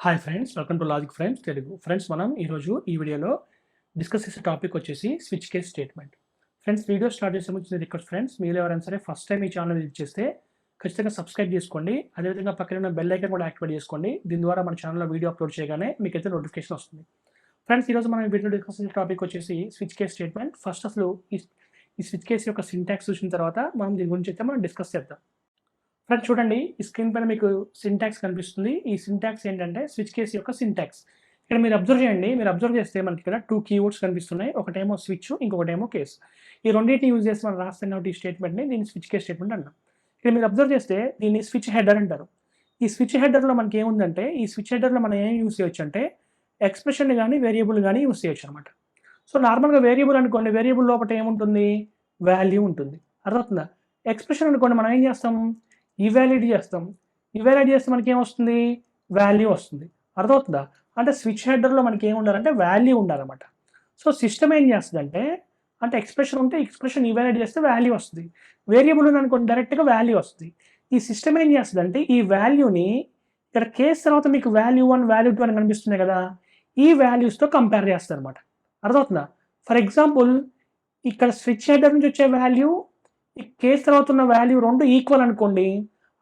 Hi friends, welcome to logic friends Telugu. Friends, మనం ఈరోజు ఈ వీడియోలో డిస్కస్ చేసే టాపిక్ వచ్చేసి switch case statement. Friends, video start చేసే ముందు రిక్వెస్ట్ ఫ్రెండ్స్, మీరు ఎవరైనా సరే ఫస్ట్ టైం ఈ ఛానల్ విజిట్ చేస్తే ఖచ్చితంగా సబ్స్క్రైబ్ చేసుకోండి. అదేవిధంగా పక్కన ఉన్న బెల్ ఐకాన్ కూడా యాక్టివేట్ చేసుకోండి. దీని ద్వారా మన ఛానల్లో వీడియో అప్లోడ్ చేయగానే మీకైతే నోటిఫికేషన్ వస్తుంది. ఫ్రెండ్స్, ఈరోజు మనం ఈ వీడియో డిస్కస్ చేసే టాపిక్ వచ్చేసి స్విచ్ కేస్ స్టేట్మెంట్. ఫస్ట్ అసలు ఈ స్విచ్ కేస్ యొక్క సింటాక్స్ చూసిన తర్వాత మనం దీని గురించి అయితే మనం డిస్కస్ చేద్దాం. ఫ్రెండ్స్, చూడండి, ఈ స్క్రీన్ పైన మీకు సింటాక్స్ కనిపిస్తుంది. ఈ సింటాక్స్ ఏంటంటే స్విచ్ కేస్ యొక్క సింటాక్స్. ఇక్కడ మీరు అబ్జర్వ్ చేయండి. మీరు అబ్జర్వ్ చేస్తే మనకి ఇక్కడ 2 కీవర్డ్స్ కనిపిస్తున్నాయి. ఒకటేమో స్విచ్, ఇంకొకటేమో కేస్. ఈ రెండింటిని యూజ్ చేసి మనం రాస్తాం కాబట్టి ఈ స్టేట్మెంట్ని దీన్ని స్విచ్ కేస్ స్టేట్మెంట్ అంటాం. ఇక్కడ మీరు అబ్జర్వ్ చేస్తే దీన్ని స్విచ్ హెడర్ అంటారు. ఈ స్విచ్ హెడర్లో మనకి ఏముందంటే, ఈ స్విచ్ హెడర్లో మనం ఏం యూజ్ చేయొచ్చు అంటే ఎక్స్ప్రెషన్ కానీ వేరియబుల్ కానీ యూజ్ చేయొచ్చు అనమాట. సో నార్మల్గా వేరియబుల్ అనుకోండి, వేరియబుల్ లోపల ఏముంటుంది, వాల్యూ ఉంటుంది. అర్థమవుతుందా? ఎక్స్ప్రెషన్ అనుకోండి, మనం ఏం చేస్తాం, ఇవాల్యుయేట్ చేస్తాం. ఇవాల్యుయేట్ చేస్తే మనకి ఏమొస్తుంది, వాల్యూ వస్తుంది. అర్థమవుతుందా? అంటే స్విచ్ హెడర్లో మనకి ఏమి ఉండాలంటే వాల్యూ ఉండాలన్నమాట. సో సిస్టమ్ ఏం చేస్తుందంటే, అంటే ఎక్స్ప్రెషన్ ఉంటే ఎక్స్ప్రెషన్ ఇవాల్యుయేట్ చేస్తే వాల్యూ వస్తుంది. వేరియబుల్ ఉందనుకోండి, డైరెక్ట్గా వాల్యూ వస్తుంది. ఈ సిస్టమ్ ఏం చేస్తుందంటే ఈ వాల్యూని ఇక్కడ కేస్ తర్వాత మీకు వాల్యూ 1 వాల్యూ 2 అని కనిపిస్తున్నాయి కదా, ఈ వాల్యూస్తో కంపేర్ చేస్తుంది అనమాట. అర్థమవుతుందా? ఫర్ ఎగ్జాంపుల్, ఇక్కడ స్విచ్ హెడర్ నుంచి వచ్చే వాల్యూ ఈ కేస్ తర్వాత ఉన్న వాల్యూ 2 ఈక్వల్ అనుకోండి.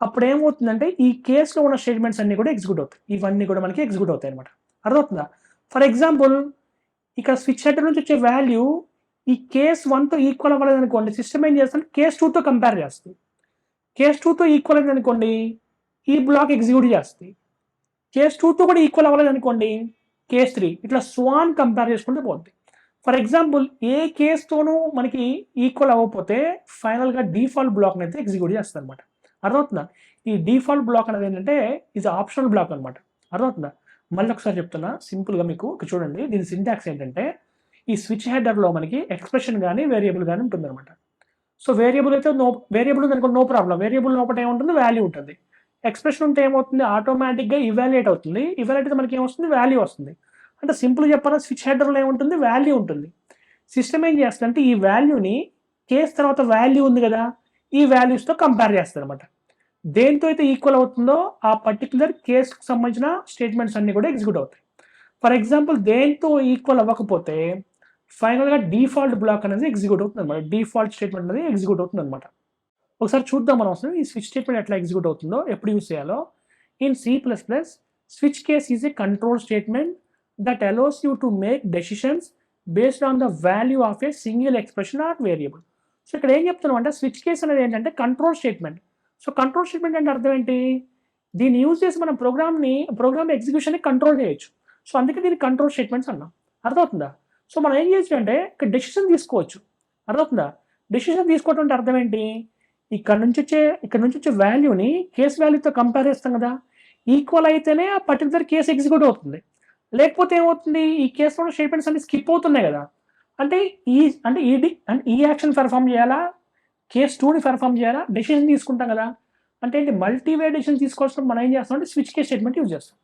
అప్పుడు ఏమవుతుందంటే ఈ కేసులో ఉన్న స్టేట్మెంట్స్ అన్ని కూడా ఎగ్జిక్యూట్ అవుతాయి. ఇవన్నీ కూడా మనకి ఎగ్జిక్యూట్ అవుతాయి అనమాట. అర్థమవుతుందా? ఫర్ ఎగ్జాంపుల్, ఇక్కడ స్విచ్ హెడర్ నుంచి వచ్చే వాల్యూ ఈ కేస్ 1తో ఈక్వల్ అవ్వలేదు అనుకోండి, సిస్టమ్ ఏం చేస్తుంది, కేస్ 2తో కంపేర్ చేస్తుంది. కేస్ 2తో ఈక్వల్ అయింది అనుకోండి, ఈ బ్లాక్ ఎగ్జిక్యూట్ చేస్తుంది. కేస్ 2తో కూడా ఈక్వల్ అవ్వలేదు అనుకోండి, కేస్ 3, ఇట్లా స్వాన్ కంపేర్ చేసుకుంటే పోతుంది. ఫర్ ఎగ్జాంపుల్, ఏ కేస్తోనూ మనకి ఈక్వల్ అవ్వకపోతే ఫైనల్గా డిఫాల్ట్ బ్లాక్ని అయితే ఎగ్జిక్యూట్ చేస్తుంది అనమాట. అర్థమవుతుందా? ఈ డిఫాల్ట్ బ్లాక్ అనేది ఏంటంటే ఇది ఆప్షనల్ బ్లాక్ అనమాట. అర్థమవుతుందా? మళ్ళీ ఒకసారి చెప్తున్నా సింపుల్గా మీకు. ఇక్కడ చూడండి, దీని సింటాక్స్ ఏంటంటే ఈ స్విచ్ హెడర్లో మనకి ఎక్స్ప్రెషన్ కానీ వేరియబుల్ కానీ ఉంటుంది అనమాట. సో వేరియబుల్ అయితే వేరియబుల్ ఉందనుకో నో ప్రాబ్లం. వేరియబుల్ లోపల ఏముంటుంది, వాల్యూ ఉంటుంది. ఎక్స్ప్రెషన్ ఉంటే ఏమవుతుంది, ఆటోమేటిక్గా ఇవాల్యుయేట్ అవుతుంది. ఇవాల్యుయేట్ అయితే మనకి ఏమొస్తుంది, వాల్యూ వస్తుంది. అంటే సింపుల్ చెప్పాలా, స్విచ్ హెడర్లో ఏముంటుంది, వాల్యూ ఉంటుంది. సిస్టమ్ ఏం చేస్తుందంటే ఈ వాల్యూని కేస్ తర్వాత వాల్యూ ఉంది కదా, ఈ వాల్యూస్తో కంపేర్ చేస్తుంది అనమాట. దేంతో అయితే ఈక్వల్ అవుతుందో ఆ పర్టికులర్ కేసుకు సంబంధించిన స్టేట్మెంట్స్ అన్ని కూడా ఎగ్జిక్యూట్ అవుతాయి. ఫర్ ఎగ్జాంపుల్, దేంతో ఈక్వల్ అవ్వకపోతే ఫైనల్గా డిఫాల్ట్ బ్లాక్ అనేది ఎగ్జిక్యూట్ అవుతుంది అనమాట. డిఫాల్ట్ స్టేట్మెంట్ అనేది ఎగ్జిక్యూట్ అవుతుంది అనమాట. ఒకసారి చూద్దాం మనం అసలు ఈ స్విచ్ స్టేట్మెంట్ ఎట్లా ఎగ్జిక్యూట్ అవుతుందో, ఎప్పుడు యూస్ చేయాలో. In C++, switch case is a control statement that allows you to make decisions based on the value of a single expression or variable. So ఇక్కడ ఏం చెప్తున్నాం అంటే స్విచ్ కేస్ అనేది ఏంటంటే control statement. So control statement అంటే అర్థం ఏంటి, దీన్ని యూజ్ చేసి మనం ప్రోగ్రామ్ ఎగ్జిక్యూషన్ని కంట్రోల్ చేయొచ్చు. సో అందుకే దీన్ని కంట్రోల్ స్టేట్మెంట్స్ అన్నాం. అర్థమవుతుందా? సో మనం ఏం చేయొచ్చు అంటే ఇక్కడ డెసిషన్ తీసుకోవచ్చు. అర్థమవుతుందా? డెసిషన్ తీసుకోవడం అంటే అర్థం ఏంటి, ఇక్కడ నుంచి వచ్చే వాల్యూని కేస్ వాల్యూతో కంపేర్ చేస్తాం కదా, ఈక్వల్ అయితేనే ఆ పర్టికులర్ కేసు ఎగ్జిక్యూట్ అవుతుంది. లేకపోతే ఏమవుతుంది, ఈ కేసులో స్టేట్మెంట్స్ అన్ని స్కిప్ అవుతున్నాయి కదా, అంటే ఈ యాక్షన్ పెర్ఫామ్ చేయాలా, కేస్ 2ని పెర్ఫామ్ చేయాలా, డెసిషన్ తీసుకుంటాం కదా. అంటే ఏంటి, మల్టీవే డెసిషన్ తీసుకోవాల్సినప్పుడు మనం ఏం చేస్తాం అంటే స్విచ్ కేస్ స్టేట్మెంట్ యూజ్ చేస్తాం.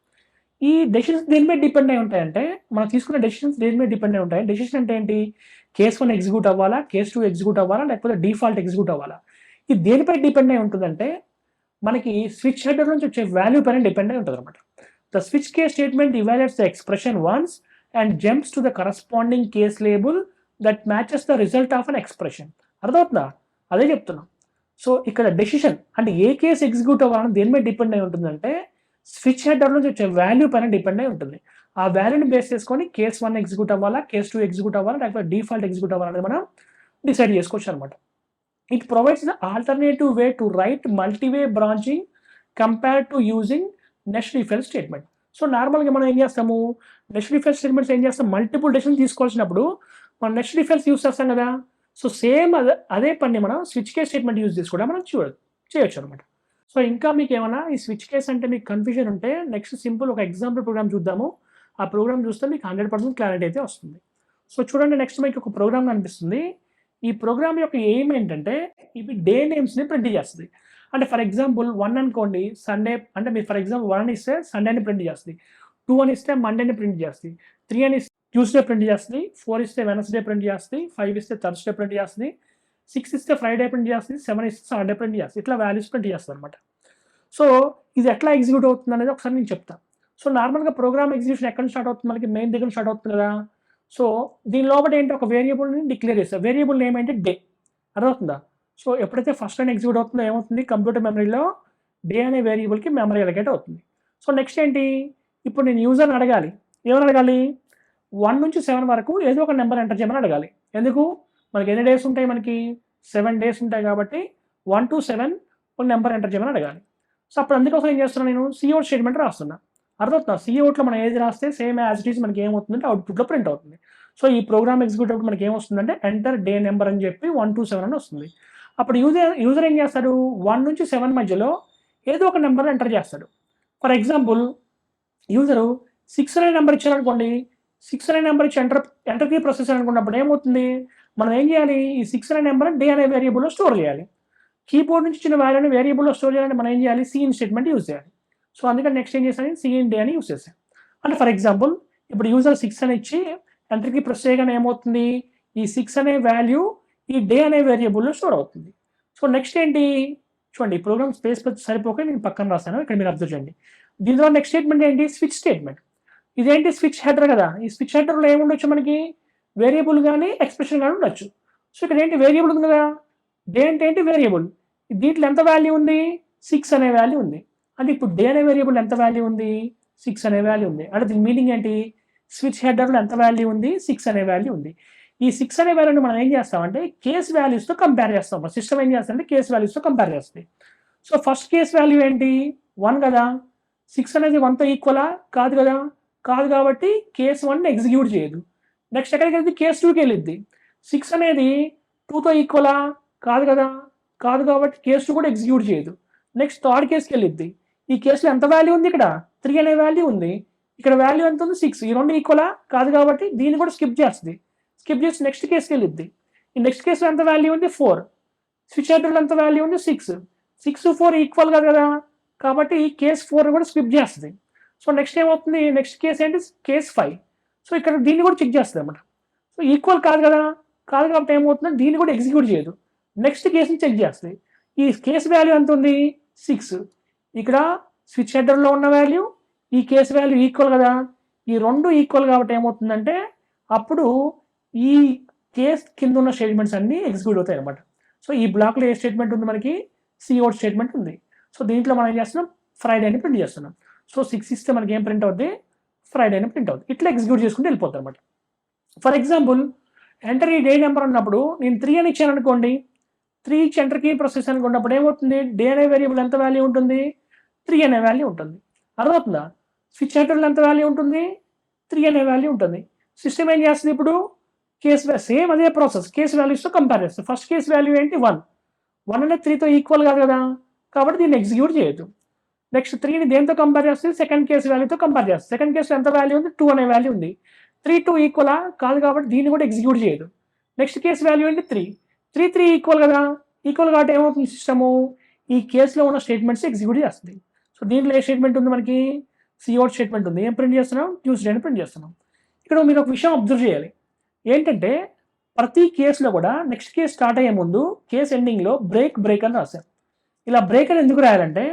ఈ డెసిషన్స్ దేని మీద డిపెండ్ అయి ఉంటాయంటే, మనం తీసుకున్న డెసిషన్స్ దేని మీద డిపెండ్ అయి ఉంటాయి. డెసిషన్ అంటే ఏంటి, కేస్ 1 ఎగ్జిక్యూట్ అవ్వాలా, కేస్ 2 ఎగ్జిక్యూట్ అవ్వాలా, లేకపోతే డిఫాల్ట్ ఎగ్జిక్యూట్ అవ్వాలా. ఇది దేనిపై డిపెండ్ అయి ఉంటుందంటే మనకి స్విచ్ హెడర్ నుంచి వచ్చే వాల్యూ పైన డిపెండ్ అయి ఉంటుంది అనమాట. The switch case statement evaluates the expression once and jumps to the corresponding case label that matches the result of an expression. అర్థమవుతుందా? అదే చెప్తున్నాం. సో ఇక్కడ డెసిషన్ అంటే ఏ కేసు ఎగ్జిక్యూట్ అవ్వాలని దేని మీద డిపెండ్ అయి ఉంటుందంటే స్విచ్ హెడర్ నుంచి వచ్చే వాల్యూ పైన డిపెండ్ అయి ఉంటుంది. ఆ వాల్యూని బేస్ చేసుకొని కేస్ 1 ఎగ్జిక్యూట్ అవ్వాలా, కేస్ 2 ఎగ్జిక్యూట్ అవ్వాలా, లేకపోతే డిఫాల్ట్ ఎగ్జిక్యూట్ అవ్వాలని మనం డిసైడ్ చేసుకోవచ్చు అనమాట. It provides the alternative way to write multiway branching compare to using next if else statement. So నార్మల్గా మనం ఏం చేస్తాము, నెక్స్ట్ ఇఫ్ ఎల్స్ స్టేట్మెంట్స్ ఏం చేస్తాం, మల్టిపుల్ డెసిషన్ తీసుకోవాల్సినప్పుడు మనం నెక్స్ట్ ఇఫ్ ఎల్స్ యూజ్ చేస్తాం కదా. సో సేమ్ అదే పని మనం స్విచ్ కేస్ స్టేట్మెంట్ యూజ్ చేసి కూడా మనం చేయొచ్చు అనమాట. సో ఇంకా మీకు ఏమైనా ఈ స్విచ్ కేస్ అంటే మీకు కన్ఫ్యూజన్ ఉంటే నెక్స్ట్ సింపుల్ ఒక ఎగ్జాంపుల్ ప్రోగ్రామ్ చూద్దాము. ఆ ప్రోగ్రామ్ చూస్తే మీకు 100% క్లారిటీ అయితే వస్తుంది. సో చూడండి, నెక్స్ట్ మీకు ఒక ప్రోగ్రామ్ కనిపిస్తుంది. ఈ ప్రోగ్రామ్ యొక్క ఎయిమ్ ఏంటంటే ఇవి డే నేమ్స్ని ప్రింట్ చేస్తుంది. అంటే ఫర్ ఎగ్జాంపుల్ 1 అనుకోండి, సండే అంటే మీరు ఫర్ ఎగ్జాంపుల్ 1 అని ఇస్తే సండేని ప్రింట్ చేస్తుంది, 2 అని ఇస్తే మండేని ప్రింట్ చేస్తుంది, 3 అని ఇస్తే ట్యూస్డే ప్రింట్ చేస్తుంది, 4 ఇస్తే వెనస్డే ప్రింట్ చేస్తుంది, 5 ఇస్తే థర్స్డే ప్రింట్ చేస్తుంది, 6 ఇస్తే ఫ్రైడే ప్రింట్ చేస్తుంది, 7 ఇస్తే సాటర్డే ప్రింట్ చేస్తుంది. ఇట్లా వాల్యూస్ ప్రింట్ చేస్తుంది అనమాట. సో ఇది ఎట్లా ఎగ్జిక్యూట్ అవుతుంది అనేది ఒకసారి నేను చెప్తాను. సో నార్మల్గా ప్రోగ్రామ్ ఎగ్జిక్యూషన్ ఎక్కడ స్టార్ట్ అవుతుంది, మనకి మెయిన్ దగ్గర స్టార్ట్ అవుతుంది కదా. సో దీని లోపల ఏంటి, ఒక వేరియబుల్ని డిక్లేర్ చేస్తారు. వేరియబుల్ నేమ్ ఏంటి, డే. అర్థమవుతుందా. సో ఎప్పుడైతే ఫస్ట్ లైన్ ఎగ్జిక్యూట్ అవుతుందో ఏమవుతుంది, కంప్యూటర్ మెమరీలో డే అనే వేరియబుల్కి మెమరీ అలొకేట్ అవుతుంది. సో నెక్స్ట్ ఏంటి, ఇప్పుడు నేను యూజర్ని అడగాలి, ఏమని అడగాలి, 1 నుంచి 7 వరకు ఏదో ఒక నెంబర్ ఎంటర్ చేయమని అడగాలి. ఎందుకు, మనకి ఎన్ని డేస్ ఉంటాయి, మనకి 7 డేస్ ఉంటాయి కాబట్టి 1 to 7 ఒక నెంబర్ ఎంటర్ చేయమని అడగాలి. సో అప్పుడు అందుకోసం ఏం చేస్తున్నాను, నేను సిఅవుట్ స్టేట్మెంట్ రాస్తున్నా. అర్థమవుతుందా. సిఅవుట్లో మనం ఏది రాస్తే సేమ్ యాజ్ ఇట్ ఈస్ మనకి ఏమవుతుందంటే అవుట్పుట్లో ప్రింట్ అవుతుంది. సో ఈ ప్రోగ్రామ్ ఎగ్జిక్యూట్ అప్పుడు మనకి ఏమొస్తుందంటే ఎంటర్ డే నెంబర్ అని చెప్పి 1 to 7 అని వస్తుంది. అప్పుడు యూజర్ ఏం చేస్తాడు, 1 నుంచి 7 మధ్యలో ఏదో ఒక నెంబర్ ఎంటర్ చేస్తాడు. ఫర్ ఎగ్జాంపుల్ యూజరు 6 అనే నెంబర్ ఇచ్చారు అనుకోండి, 6 అనే నెంబర్ ఇచ్చి ఎంటర్ కీ ప్రొసెస్ అనుకున్నప్పుడు ఏమవుతుంది, మనం ఏం చేయాలి, ఈ 6 అనే నెంబర్ డే అనే వేరియబుల్లో స్టోర్ చేయాలి. కీబోర్డ్ నుంచి ఇచ్చిన వాల్యూని వేరియబుల్లో స్టోర్ చేయాలంటే మనం ఏం చేయాలి, సిఇన్ స్టేట్మెంట్ యూజ్ చేయాలి. సో అందుకని నెక్స్ట్ ఏం చేశాను, సిఇన్ డే అని యూజ్ చేశాను. అంటే ఫర్ ఎగ్జాంపుల్ ఇప్పుడు యూజర్ 6 అని ఇచ్చి ఎంటర్ కీ ప్రెస్ చేయగానే ఏమవుతుంది, ఈ 6 అనే వాల్యూ ఈ డే అనే వేరియబుల్లో స్టోర్ అవుతుంది. సో నెక్స్ట్ ఏంటి చూడండి, ఈ ప్రోగ్రామ్ స్పేస్ సరిపోక నేను పక్కన రాశాను, ఇక్కడ మీరు అబ్జర్వ్ చేయండి. దీనిలో నెక్స్ట్ స్టేట్మెంట్ ఏంటి, స్విచ్ స్టేట్మెంట్. ఇదేంటి, స్విచ్ హెడర్ కదా. ఈ స్విచ్ హెడర్లో ఏముండొచ్చు, మనకి వేరియబుల్ కానీ ఎక్స్ప్రెషన్ కానీ ఉండొచ్చు. సో ఇక్కడ ఏంటి, వేరియబుల్ ఉంది కదా, డే అంటే ఏంటి వేరియబుల్, దీంట్లో ఎంత వాల్యూ ఉంది, 6 అనే వాల్యూ ఉంది. అంటే ఇప్పుడు డే అనే వేరియబుల్ ఎంత వాల్యూ ఉంది, 6 అనే వాల్యూ ఉంది. అంటే దీని మీనింగ్ ఏంటి, స్విచ్ హెడర్లో ఎంత వాల్యూ ఉంది, 6 అనే వాల్యూ ఉంది. ఈ 6 అనే వాల్యూని మనం ఏం చేస్తామంటే కేస్ వాల్యూస్తో కంపేర్ చేస్తాం. సిస్టమ్ ఏం చేస్తామంటే కేస్ వాల్యూస్తో కంపేర్ చేస్తుంది. సో ఫస్ట్ కేస్ వాల్యూ ఏంటి, 1 కదా. 6 అనేది 1తో ఈక్వలా, కాదు కదా, కాదు కాబట్టి కేస్ 1 ఎగ్జిక్యూట్ చేయదు. నెక్స్ట్ ఎక్కడికి వెళ్తే కేస్ 2కి వెళ్ళిద్ది. 6 అనేది 2తో ఈక్వలా, కాదు కదా, కాదు కాబట్టి కేస్ 2 కూడా ఎగ్జిక్యూట్ చేయదు. నెక్స్ట్ థర్డ్ కేసుకి వెళ్ళిద్ది. ఈ కేసులో ఎంత వాల్యూ ఉంది, ఇక్కడ 3 అనే వాల్యూ ఉంది. ఇక్కడ వాల్యూ ఎంత ఉంది, 6. ఈ రెండు ఈక్వలా, కాదు కాబట్టి దీన్ని కూడా స్కిప్ చేస్తుంది. స్కిప్ చేసి నెక్స్ట్ కేసుకి వెళ్ళిద్ది. ఈ నెక్స్ట్ కేసులో ఎంత వాల్యూ ఉంది, 4. స్విచ్ హెడర్లో ఎంత వాల్యూ ఉంది, 6. 6, 4 ఈక్వల్ కాదు కదా, కాబట్టి ఈ కేస్ 4 కూడా స్కిప్ చేస్తుంది. సో నెక్స్ట్ ఏమవుతుంది, నెక్స్ట్ కేసు ఏంటి, కేస్ 5. సో ఇక్కడ దీన్ని కూడా చెక్ చేస్తుంది అనమాట. సో ఈక్వల్ కాదు కదా, కాదు కాబట్టి ఏమవుతుంది, దీన్ని కూడా ఎగ్జిక్యూట్ చేయదు. నెక్స్ట్ కేసుని చెక్ చేస్తుంది. ఈ కేసు వాల్యూ ఎంత ఉంది, 6. ఇక్కడ స్విచ్ హెడర్లో ఉన్న వాల్యూ, ఈ కేసు వాల్యూ ఈక్వల్ కదా, ఈ రెండు ఈక్వల్ కాబట్టి ఏమవుతుందంటే అప్పుడు ఈ కేస్ కింద ఉన్న స్టేట్మెంట్స్ అన్నీ ఎగ్జిక్యూట్ అవుతాయి అనమాట. సో ఈ బ్లాక్లో ఏ స్టేట్మెంట్ ఉంది, మనకి సిఅవుట్ స్టేట్మెంట్ ఉంది. సో దీంట్లో మనం ఏం చేస్తున్నాం, ఫ్రైడే అని ప్రింట్ చేస్తున్నాం. సో 6 ఇస్తే మనకి ఏం ప్రింట్ అవుద్ది, ఫ్రైడే అని ప్రింట్ అవుతుంది. ఇట్లా ఎగ్జిక్యూట్ చేసుకుంటే వెళ్ళిపోతుంది అనమాట. ఫర్ ఎగ్జాంపుల్ ఎంటర్ ఈ డే నెంబర్ అన్నప్పుడు నేను 3 అని ఇచ్చాను అనుకోండి, 3 ఇచ్చి ఎంటర్ కీ ప్రొసెస్ అనుకున్నప్పుడు ఏమవుతుంది, డే అనే వేరియబుల్ ఎంత వాల్యూ ఉంటుంది, 3 అనే వాల్యూ ఉంటుంది. అర్థమవుతుందా. స్విచ్ హెడర్లో ఎంత వాల్యూ ఉంటుంది, 3 అనే వాల్యూ ఉంటుంది. సిస్టమ్ ఏం చేస్తుంది, ఇప్పుడు కేస్ సేమ్ అదే ప్రాసెస్ కేస్ వాల్యూస్తో కంపేర్ చేస్తుంది. ఫస్ట్ కేస్ వాల్యూ ఏంటి, 1 అనేది 3తో ఈక్వల్ కాదు కదా, కాబట్టి దీన్ని ఎగ్జిక్యూట్ చేయొద్దు. నెక్స్ట్ 3ని దేంతో కంపేర్ చేస్తుంది, సెకండ్ కేస్ వాల్యూతో కంపేర్ చేస్తుంది. సెకండ్ కేసులో ఎంత వాల్యూ ఉంది, 2 అనే వాల్యూ ఉంది. 3, 2 ఈక్వలా, కాదు కాబట్టి దీన్ని కూడా ఎగ్జిక్యూట్ చేయదు. నెక్స్ట్ కేస్ వాల్యూ ఏంటి, 3. 3 ఈక్వల్ కదా, ఈక్వల్ కాబట్టి ఏమవుతుంది, సిస్టము ఈ కేసులో ఉన్న స్టేట్మెంట్స్ ఎగ్జిక్యూట్ చేస్తుంది. సో దీంట్లో ఏ స్టేట్మెంట్ ఉంది, మనకి సిఅవుట్ స్టేట్మెంట్ ఉంది. ఏం ప్రింట్ చేస్తున్నాం, ట్యూస్డే అని ప్రింట్ చేస్తున్నాం. ఇక్కడ మీరు ఒక విషయం అబ్జర్వ్ చేయాలి, ఏంటంటే ప్రతి కేసులో కూడా నెక్స్ట్ కేసు స్టార్ట్ అయ్యే ముందు కేసు ఎండింగ్లో బ్రేక్ అని రాశారు. ఇలా బ్రేక్ అని ఎందుకు రాయాలంటే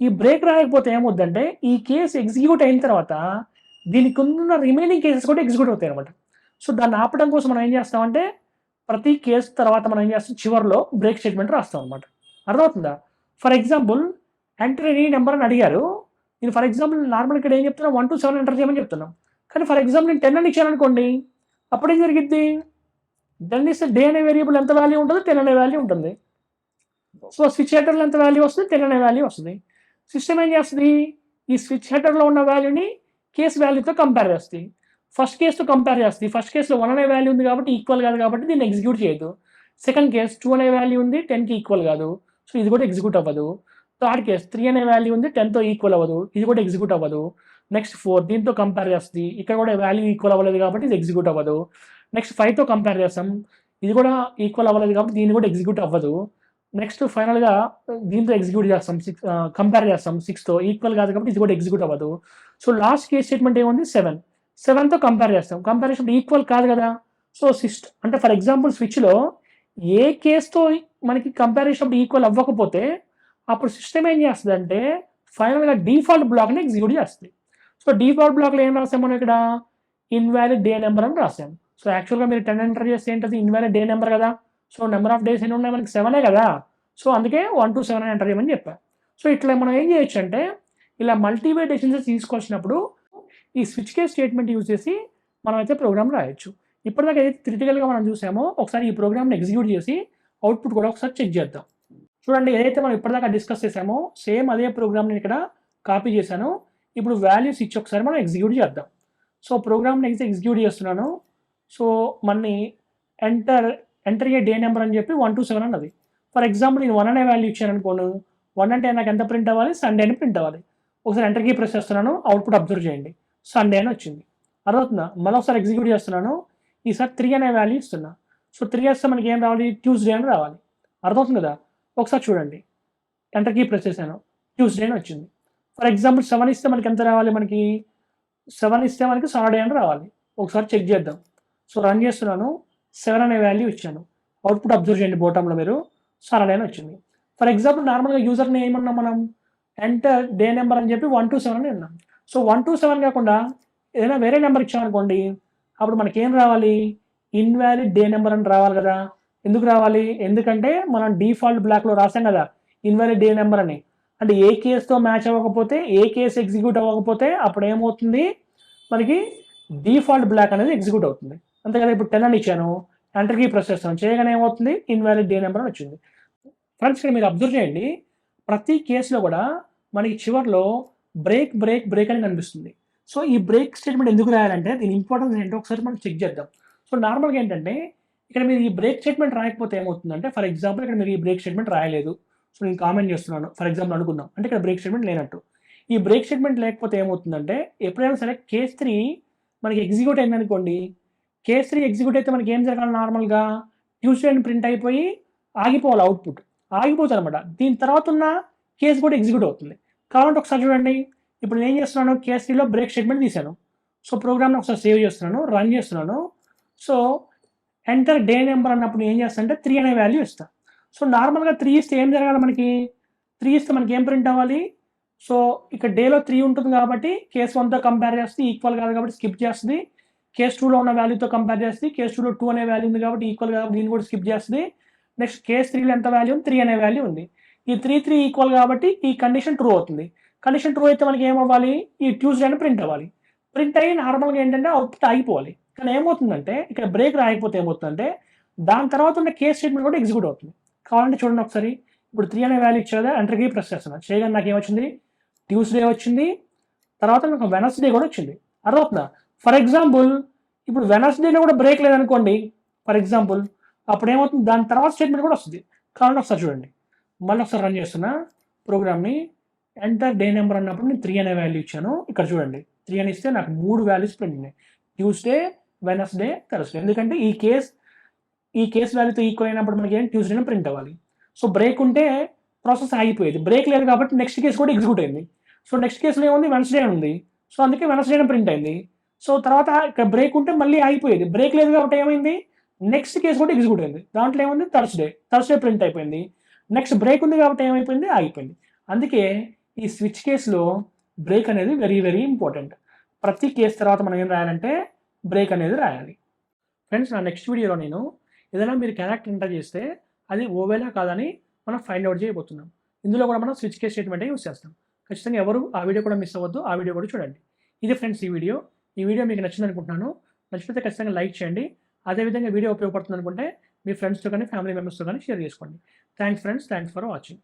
ఈ బ్రేక్ రాయకపోతే ఏమవుద్దంటే ఈ కేసు ఎగ్జిక్యూట్ అయిన తర్వాత దీనికి ఉన్న రిమైనింగ్ కేసెస్ కూడా ఎగ్జిక్యూట్ అవుతాయి అనమాట. సో దాన్ని ఆపడం కోసం మనం ఏం చేస్తామంటే ప్రతి కేసు తర్వాత మనం ఏం చేస్తాం, చివరిలో బ్రేక్ స్టేట్మెంట్ రాస్తాం అనమాట. అర్థమవుతుందా. For example enter any number అని అడిగారు. నేను ఫర్ ఎగ్జాంపుల్ నార్మల్ ఇక్కడ ఏం చెప్తున్నాం, 1 to 7 ఎంటర్ చేయమని చెప్తున్నాం. కానీ ఫర్ ఎగ్జాంపుల్ నేను 10 అని ఇచ్చాను అనుకోండి, అప్పుడు ఏం జరిగిద్ది, 10 ఇస్తే డే అనే వేరియబుల్ ఎంత వాల్యూ ఉంటుంది, 10 అనే వాల్యూ ఉంటుంది. సో స్విచ్ హెడర్లో ఎంత వాల్యూ వస్తుంది, 10 అనే వాల్యూ వస్తుంది. సిస్టమ్ ఏం చేస్తుంది, ఈ స్విచ్ హెడర్లో ఉన్న వాల్యూని కేస్ వాల్యూతో కంపేర్ చేస్తుంది. ఫస్ట్ కేసుతో కంపేర్ చేస్తుంది. ఫస్ట్ కేసులో 1 అనే వాల్యూ ఉంది కాబట్టి ఈక్వల్ కాదు కాబట్టి దీన్ని ఎగ్జిక్యూట్ చేయదు. సెకండ్ కేసు 2 అనే వాల్యూ ఉంది, 10కి ఈక్వల్ కాదు, సో ఇది కూడా ఎగ్జిక్యూట్ అవ్వదు. థర్డ్ కేసు 3 అనే వాల్యూ ఉంది, 10తో ఈక్వల్ అవ్వదు, ఇది కూడా ఎగ్జిక్యూట్ అవ్వదు. నెక్స్ట్ 4 దీంతో కంపేర్ చేస్తుంది, ఇక్కడ కూడా వాల్యూ ఈక్వల్ అవ్వలేదు కాబట్టి ఇది ఎగ్జిక్యూట్ అవ్వదు. నెక్స్ట్ 5తో కంపేర్ చేస్తాం, ఇది కూడా ఈక్వల్ అవ్వలేదు కాబట్టి దీన్ని కూడా ఎగ్జిక్యూట్ అవ్వదు. నెక్స్ట్ ఫైనల్గా దీంతో ఎగ్జిక్యూట్ చేస్తాం, కంపేర్ చేస్తాం 6తో, ఈక్వల్ కాదు కాబట్టి ఇది కూడా ఎగ్జిక్యూట్ అవ్వదు. సో లాస్ట్ కేస్ స్టేట్మెంట్ ఏముంది, 7తో కంపేర్ చేస్తాం, కంపేర్ చేసినప్పుడు ఈక్వల్ కాదు కదా. సో అంటే ఫర్ ఎగ్జాంపుల్ స్విచ్లో ఏ కేసుతో మనకి కంపేర్ చేసినప్పుడు ఈక్వల్ అవ్వకపోతే అప్పుడు సిస్టమ్ ఏం చేస్తుంది అంటే ఫైనల్గా డిఫాల్ట్ బ్లాక్ని ఎగ్జిక్యూట్ చేస్తుంది. సో డిఫాల్ట్ బ్లాక్లో ఏం రాసాం మనం ఇక్కడ ఇన్వాలిడ్ డే నెంబర్ అని రాసాం. సో యాక్చువల్గా మీరు 10 ఎంటర్ చేస్తే ఏంటది ఇన్వాలిడ్ డే నెంబర్ కదా. సో నెంబర్ ఆఫ్ డేస్ ఎన్ని ఉన్నాయి మనకి 7 కదా. సో అందుకే 1 to 7 అని ఎంటర్ చేయమని చెప్పాను. సో ఇట్లా మనం ఏం చేయొచ్చు అంటే ఇలా మల్టీవే డెసిషన్స్ తీసుకొచ్చినప్పుడు ఈ స్విచ్ కేస్ స్టేట్మెంట్ యూజ్ చేసి మనం అయితే ప్రోగ్రామ్ రాయొచ్చు. ఇప్పటిదాకా ఏదైతే క్రిటికల్గా మనం చూసామో ఒకసారి ఈ ప్రోగ్రామ్ని ఎగ్జిక్యూట్ చేసి అవుట్పుట్ కూడా ఒకసారి చెక్ చేద్దాం. చూడండి ఏదైతే మనం ఇప్పటిదాకా డిస్కస్ చేసామో సేమ్ అదే ప్రోగ్రామ్ నేను ఇక్కడ కాపీ చేశాను. ఇప్పుడు వాల్యూస్ ఇచ్చి ఒకసారి మనం ఎగ్జిక్యూట్ చేద్దాం. సో ప్రోగ్రామ్ని ఎగ్జిక్యూట్ చేస్తున్నాను. సో మళ్ళీ ఎంటర్ ఏ డే నెంబర్ అని చెప్పి 1 to 7 అన్నది. ఫర్ ఎగ్జాంపుల్ నేను 1 అనే వాల్యూ ఇచ్చాను అనుకోను. 1 అంటే నాకు ఎంత ప్రింట్ అవ్వాలి, సండే అని ప్రింట్ అవ్వాలి. ఒకసారి ఎంటర్ కీ ప్రెస్ చేస్తున్నాను, అవుట్పుట్ అబ్జర్వ్ చేయండి, సండే అని వచ్చింది. అర్థవుతుందా? మళ్ళీ ఒకసారి ఎగ్జిక్యూట్ చేస్తున్నాను, ఈసారి 3 అనే వాల్యూ ఇస్తున్నా. సో 3 వేస్తే మనకి ఏం రావాలి, ట్యూస్డే అని రావాలి. అర్థమవుతుంది కదా. ఒకసారి చూడండి, ఎంటర్ కీ ప్రెస్ చేశాను, ట్యూస్డే అని వచ్చింది. ఫర్ ఎగ్జాంపుల్ 7 ఇస్తే మనకి ఎంత రావాలి, మనకి 7 ఇస్తే మనకి సాటర్డే అని రావాలి. ఒకసారి చెక్ చేద్దాం. సో రన్ చేస్తున్నాను, 7 అనే వాల్యూ ఇచ్చాను, అవుట్పుట్ అబ్జర్వ్ చేయండి, బోటంలో మీరు సాటర్డే అని వచ్చింది. ఫర్ ఎగ్జాంపుల్ నార్మల్గా యూజర్ని ఏమన్నాం మనం, ఎంటర్ డే నెంబర్ అని చెప్పి 1 to 7 అని అన్నాం. సో 1 to 7 కాకుండా ఏదైనా వేరే నెంబర్ ఇచ్చామనుకోండి, అప్పుడు మనకి ఏం రావాలి, ఇన్వాలిడ్ డే నెంబర్ అని రావాలి కదా. ఎందుకు రావాలి, ఎందుకంటే మనం డిఫాల్ట్ బ్లాక్లో రాసాం కదా ఇన్వాలిడ్ డే నెంబర్ అని. అంటే ఏ కేసుతో మ్యాచ్ అవ్వకపోతే, ఏ కేసు ఎగ్జిక్యూట్ అవ్వకపోతే అప్పుడు ఏమవుతుంది, మనకి డిఫాల్ట్ బ్లాక్ అనేది ఎగ్జిక్యూట్ అవుతుంది. అంతే కదా. ఇప్పుడు 10 అని ఇచ్చాను, ఎంటర్ కీ ప్రెస్ చేస్తాను, చేయగానే ఏమవుతుంది, ఇన్వాలిడ్ డే నెంబర్ అని వచ్చింది. ఫ్రెండ్స్ ఇక్కడ మీరు అబ్జర్వ్ చేయండి, ప్రతి కేసులో కూడా మనకి చివరిలో బ్రేక్ బ్రేక్ బ్రేక్ అని కనిపిస్తుంది. సో ఈ బ్రేక్ స్టేట్మెంట్ ఎందుకు రాయాలంటే దీని ఇంపార్టెన్స్ ఏంటో ఒకసారి మనం చెక్ చేద్దాం. సో నార్మల్గా ఏంటంటే ఇక్కడ మీరు ఈ బ్రేక్ స్టేట్మెంట్ రాయకపోతే ఏమవుతుందంటే, ఫర్ ఎగ్జాంపుల్ ఇక్కడ మీరు ఈ బ్రేక్ స్టేట్మెంట్ రాయలేదు. సో నేను కామెంట్ చేస్తున్నాను, ఫర్ ఎగ్జాంపుల్ అనుకుందాం, అంటే ఇక్కడ బ్రేక్ స్టేట్మెంట్ లేనట్టు. ఈ బ్రేక్ స్టేట్మెంట్ లేకపోతే ఏమవుతుందంటే, ఎప్పుడైనా సరే కేస్ 3 మనకి ఎగ్జిక్యూట్ అయిందనుకోండి, కేస్ 3 ఎగ్జిక్యూట్ అయితే మనకి ఏం జరగాలి, నార్మల్గా ట్యూస్డే అని ప్రింట్ అయిపోయి ఆగిపోవాలి, అవుట్పుట్ ఆగిపోతుంది అనమాట. దీని తర్వాత ఉన్న కేసు కూడా ఎగ్జిక్యూట్ అవుతుంది. కావాలంటే ఒకసారి చూడండి, ఇప్పుడు నేను ఏం చేస్తున్నాను, కేస్ 3లో బ్రేక్ స్టేట్మెంట్ తీశాను. సో ప్రోగ్రామ్ని ఒకసారి సేవ్ చేస్తున్నాను, రన్ చేస్తున్నాను. సో ఎంటర్ డే నెంబర్ అన్నప్పుడు ఏం చేస్తానంటే 3 అనే వాల్యూ ఇస్తాను. సో నార్మల్గా 3 ఇస్తే ఏం జరగాలి, మనకి 3 ఇస్తే మనకి ఏం ప్రింట్ అవ్వాలి. సో ఇక్కడ డేలో 3 ఉంటుంది కాబట్టి కేస్ 1తో కంపేర్ చేస్తే ఈక్వల్ కాదు కాబట్టి స్కిప్ చేస్తుంది. కేస్ 2లో ఉన్న వాల్యూతో కంపేర్ చేస్తే కేస్ 2లో 2 అనే వాల్యూ ఉంది కాబట్టి ఈక్వల్ కాబట్టి దీన్ని కూడా స్కిప్ చేస్తుంది. నెక్స్ట్ కేస్ 3లో ఎంత వాల్యూ ఉంది, 3 అనే వాల్యూ ఉంది. ఈ 3 ఈక్వల్ కాబట్టి ఈ కండిషన్ ట్రూ అవుతుంది. కండిషన్ ట్రూ అయితే మనకి ఏమవ్వాలి, ఈ ట్యూస్డే అని ప్రింట్ అవ్వాలి. ప్రింట్ అయ్యి నార్మల్గా ఏంటంటే అవుట్పుట్ ఆగిపోవాలి. కానీ ఏమవుతుందంటే ఇక్కడ బ్రేక్ రాయకపోతే ఏమవుతుందంటే దాని తర్వాత ఉన్న కేస్ స్టేట్మెంట్ కూడా ఎగ్జిక్యూట్ అవుతుంది. కావాలంటే చూడండి ఒకసారి, ఇప్పుడు 3 అనే వాల్యూ ఇచ్చేదా, ఎంటర్ కీ ప్రెస్ చేస్తున్నాను, చేయగానే నాకు ఏమొచ్చింది, ట్యూస్డే వచ్చింది, తర్వాత నాకు వెనస్డే కూడా వచ్చింది. అర్థమవుతుందా. ఫర్ ఎగ్జాంపుల్ ఇప్పుడు వెనస్డేలో కూడా బ్రేక్ లేదనుకోండి, ఫర్ ఎగ్జాంపుల్ అప్పుడు ఏమవుతుంది, దాని తర్వాత స్టేట్మెంట్ కూడా వస్తుంది. కావాలంటే ఒకసారి చూడండి, మళ్ళీ ఒకసారి రన్ చేస్తున్నా ప్రోగ్రామ్ని, ఎంటర్ డే నెంబర్ అన్నప్పుడు నేను 3 అనే వాల్యూ ఇచ్చాను. ఇక్కడ చూడండి 3 అని ఇస్తే నాకు 3 వాల్యూస్ ప్రింట్ ఉన్నాయి, ట్యూస్డే, వెనస్డే, థర్స్డే. ఎందుకంటే ఈ కేస్ వాల్యూతో ఈక్వల్ అయినప్పుడు మనకి ఏం ట్యూస్డేనే ప్రింట్ అవ్వాలి. సో బ్రేక్ ఉంటే ప్రాసెస్ ఆగిపోయేది, బ్రేక్ లేదు కాబట్టి నెక్స్ట్ కేసు కూడా ఎగ్జిక్యూట్ అయింది. సో నెక్స్ట్ కేసులో ఏముంది, వెనస్డే ఉంది. సో అందుకే వెనస్డేనే ప్రింట్ అయింది. సో తర్వాత ఇక్కడ బ్రేక్ ఉంటే మళ్ళీ ఆగిపోయేది, బ్రేక్ లేదు కాబట్టి ఏమైంది, నెక్స్ట్ కేసు కూడా ఎగ్జిక్యూట్ అయింది. దాంట్లో ఏముంది, థర్స్డే ప్రింట్ అయిపోయింది. నెక్స్ట్ బ్రేక్ ఉంది కాబట్టి ఏమైపోయింది, ఆగిపోయింది. అందుకే ఈ స్విచ్ కేసులో బ్రేక్ అనేది వెరీ వెరీ ఇంపార్టెంట్. ప్రతి కేసు తర్వాత మనం ఏం రాయాలంటే బ్రేక్ అనేది రాయాలి. ఫ్రెండ్స్ నా నెక్స్ట్ వీడియోలో నేను ఏదైనా మీరు క్యారెక్టర్ ఎంటర్ చేస్తే అది ఓవేలా కాదని మనం ఫైండ్ అవుట్ చేయబోతున్నాం. ఇందులో కూడా మనం స్విచ్ కేస్ స్టేట్మెంటే యూస్ చేస్తాం. ఖచ్చితంగా ఎవరు ఆ వీడియో కూడా మిస్ అవ్వద్దు, ఆ వీడియో కూడా చూడండి. ఇది ఫ్రెండ్స్ ఈ వీడియో మీకు నచ్చింది అనుకుంటున్నాను. నచ్చితే ఖచ్చితంగా లైక్ చేయండి. అదేవిధంగా వీడియో ఉపయోగపడుతుంది అనుకుంటే మీ ఫ్రెండ్స్తో కానీ ఫ్యామిలీ మెంబర్స్తో కానీ షేర్ చేసుకోండి. Thanks friends, thanks for watching.